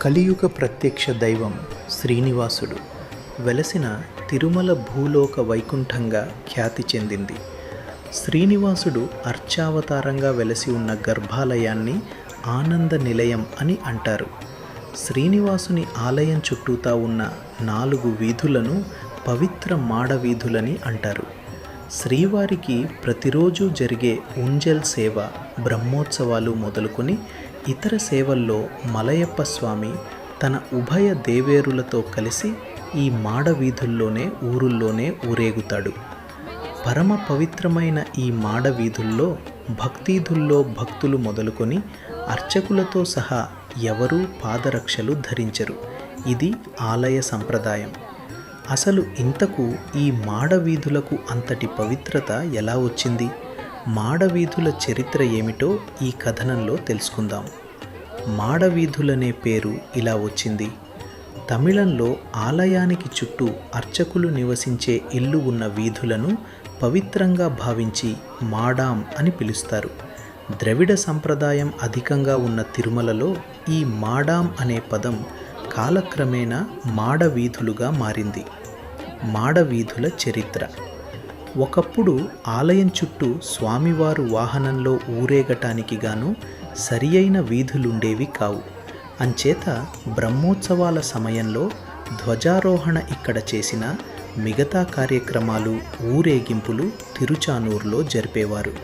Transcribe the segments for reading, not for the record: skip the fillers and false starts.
కలియుగ ప్రత్యక్ష దైవం శ్రీనివాసుడు వెలసిన తిరుమల భూలోక వైకుంఠంగా ఖ్యాతి చెందింది. శ్రీనివాసుడు అర్చావతారంగా వెలసి ఉన్న గర్భాలయాన్ని ఆనంద నిలయం అని అంటారు. శ్రీనివాసుని ఆలయం చుట్టూతా ఉన్న 4 వీధులను పవిత్ర మాడ వీధులని అంటారు. శ్రీవారికి ప్రతిరోజు జరిగే ఉంజల్ సేవ, బ్రహ్మోత్సవాలు మొదలుకొని ఇతర సేవల్లో మలయప్ప స్వామి తన ఉభయ దేవేరులతో కలిసి ఈ మాడ వీధుల్లోనే ఊరుల్లోనే ఊరేగుతాడు. పరమ పవిత్రమైన ఈ మాడ వీధుల్లో భక్తిధుల్లో భక్తులు మొదలుకొని అర్చకులతో సహా ఎవరూ పాదరక్షలు ధరించరు. ఇది ఆలయ సంప్రదాయం. అసలు ఇంతకు ఈ మాడ వీధులకు అంతటి పవిత్రత ఎలా వచ్చింది? మాడవీధుల చరిత్ర ఏమిటో ఈ కథనంలో తెలుసుకుందాం. మాడవీధులనే పేరు ఇలా వచ్చింది. తమిళంలో ఆలయానికి చుట్టూ అర్చకులు నివసించే ఇల్లు ఉన్న వీధులను పవిత్రంగా భావించి మాడాం అని పిలుస్తారు. ద్రవిడ సంప్రదాయం అధికంగా ఉన్న తిరుమలలో ఈ మాడాం అనే పదం కాలక్రమేణా మాడవీధులుగా మారింది. మాడవీధుల చరిత్ర. ఒకప్పుడు ఆలయం చుట్టూ స్వామివారు వాహనంలో ఊరేగటానికి గాను సరి అయిన వీధులుండేవి కావు. అంచేత బ్రహ్మోత్సవాల సమయంలో ధ్వజారోహణ ఇక్కడ చేసిన మిగతా కార్యక్రమాలు, ఊరేగింపులు తిరుచానూరులో జరిపేవారు.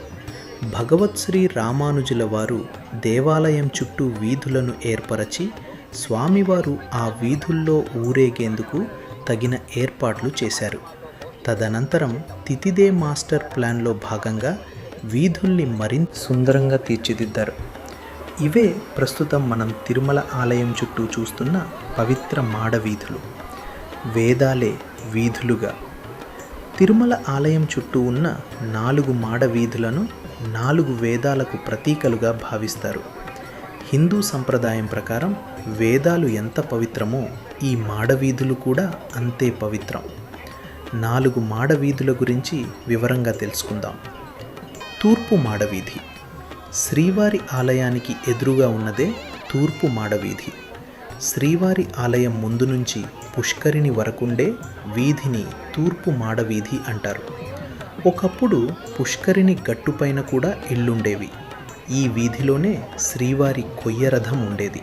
భగవత్ శ్రీ రామానుజుల వారు దేవాలయం చుట్టూ వీధులను ఏర్పరచి స్వామివారు ఆ వీధుల్లో ఊరేగేందుకు తగిన ఏర్పాట్లు చేశారు. తదనంతరం తితిదే మాస్టర్ ప్లాన్లో భాగంగా వీధుల్ని మరింత సుందరంగా తీర్చిదిద్దారు. ఇవే ప్రస్తుతం మనం తిరుమల ఆలయం చుట్టూ చూస్తున్న పవిత్ర మాడ వీధులు. వేదాలే వీధులుగా తిరుమల ఆలయం చుట్టూ ఉన్న 4 మాడ వీధులను 4 వేదాలకు ప్రతీకలుగా భావిస్తారు. హిందూ సంప్రదాయం ప్రకారం వేదాలు ఎంత పవిత్రమో ఈ మాడవీధులు కూడా అంతే పవిత్రం. 4 మాడవీధుల గురించి వివరంగా తెలుసుకుందాం. తూర్పు మాడవీధి. శ్రీవారి ఆలయానికి ఎదురుగా ఉన్నదే తూర్పు మాడవీధి. శ్రీవారి ఆలయం ముందు నుంచి పుష్కరిణి వరకుండే వీధిని తూర్పు మాడవీధి అంటారు. ఒకప్పుడు పుష్కరిణి గట్టుపైన కూడా ఇల్లుండేవి. ఈ వీధిలోనే శ్రీవారి కొయ్యరథం ఉండేది.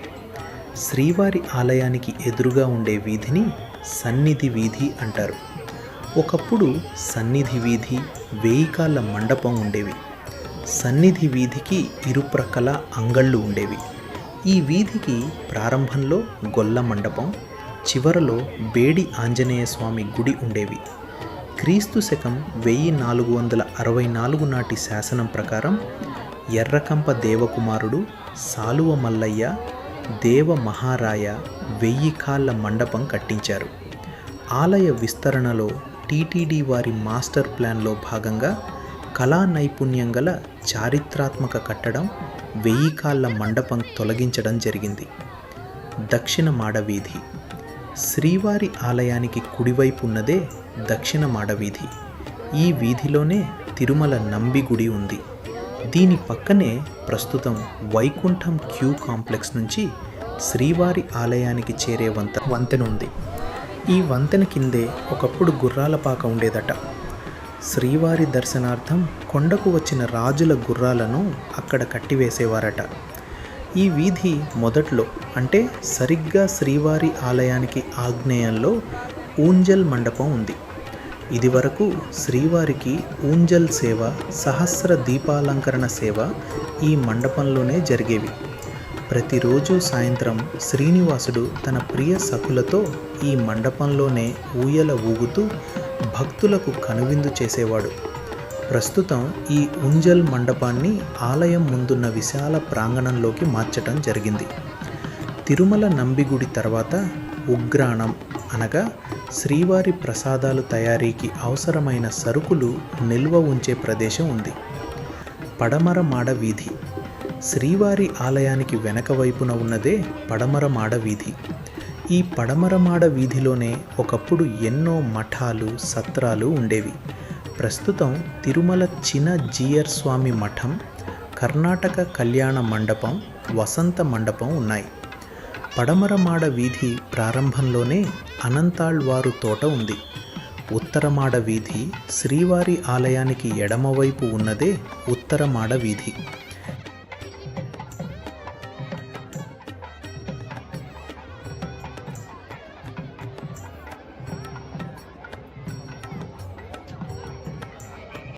శ్రీవారి ఆలయానికి ఎదురుగా ఉండే వీధిని సన్నిధి వీధి అంటారు. ఒకప్పుడు సన్నిధి వీధి, 1000 కాళ్ళ మండపం ఉండేవి. సన్నిధి వీధికి ఇరుప్రక్కల అంగళ్ళు ఉండేవి. ఈ వీధికి ప్రారంభంలో గొల్ల మండపం, చివరలో బేడి ఆంజనేయ స్వామి గుడి ఉండేవి. క్రీస్తు శకం 1464 నాటి శాసనం ప్రకారం ఎర్రకంప దేవకుమారుడు సాలువ మల్లయ్య దేవ మహారాయ 1000 కాళ్ళ మండపం కట్టించారు. ఆలయ విస్తరణలో టీటీడీ వారి మాస్టర్ ప్లాన్లో భాగంగా కళా నైపుణ్యం గల చారిత్రాత్మక కట్టడం 1000 కాళ్ళ మండపం తొలగించడం జరిగింది. దక్షిణ మాడవీధి. శ్రీవారి ఆలయానికి కుడివైపు ఉన్నదే దక్షిణ మాడవీధి. ఈ వీధిలోనే తిరుమల నంబి గుడి ఉంది. దీని పక్కనే ప్రస్తుతం వైకుంఠం క్యూ కాంప్లెక్స్ నుంచి శ్రీవారి ఆలయానికి చేరే వంతెన ఉంది. ఈ వంతెన కిందే ఒకప్పుడు గుర్రాలపాక ఉండేదట. శ్రీవారి దర్శనార్థం కొండకు వచ్చిన రాజుల గుర్రాలను అక్కడ కట్టివేసేవారట. ఈ వీధి మొదట్లో అంటే సరిగ్గా శ్రీవారి ఆలయానికి ఆగ్నేయంలో ఊంజల్ మండపం ఉంది. ఇది వరకు శ్రీవారికి ఊంజల్ సేవ, సహస్ర దీపాలంకరణ సేవ ఈ మండపంలోనే జరిగేవి. ప్రతిరోజు సాయంత్రం శ్రీనివాసుడు తన ప్రియ సఖులతో ఈ మండపంలోనే ఊయల ఊగుతూ భక్తులకు కనువిందు చేసేవాడు. ప్రస్తుతం ఈ ఉంజల్ మండపాన్ని ఆలయం ముందున్న విశాల ప్రాంగణంలోకి మార్చటం జరిగింది. తిరుమల నంబిగుడి తర్వాత ఉగ్రాణం అనగా శ్రీవారి ప్రసాదాలు తయారీకి అవసరమైన సరుకులు నిల్వ ఉంచే ప్రదేశం ఉంది. పడమర మాడ వీధి. శ్రీవారి ఆలయానికి వెనక వైపున ఉన్నదే పడమర మాడ వీధి. ఈ పడమర మాడ వీధిలోనే ఒకప్పుడు ఎన్నో మఠాలు, సత్రాలు ఉండేవి. ప్రస్తుతం తిరుమల చిన జీయర్ స్వామి మఠం, కర్ణాటక కళ్యాణ మండపం, వసంత మండపం ఉన్నాయి. పడమర మాడ వీధి ప్రారంభంలోనే అనంతాళ్వారు తోట ఉంది. ఉత్తర మాడ వీధి శ్రీవారి ఆలయానికి ఎడమవైపు ఉన్నదే ఉత్తర మాడ వీధి.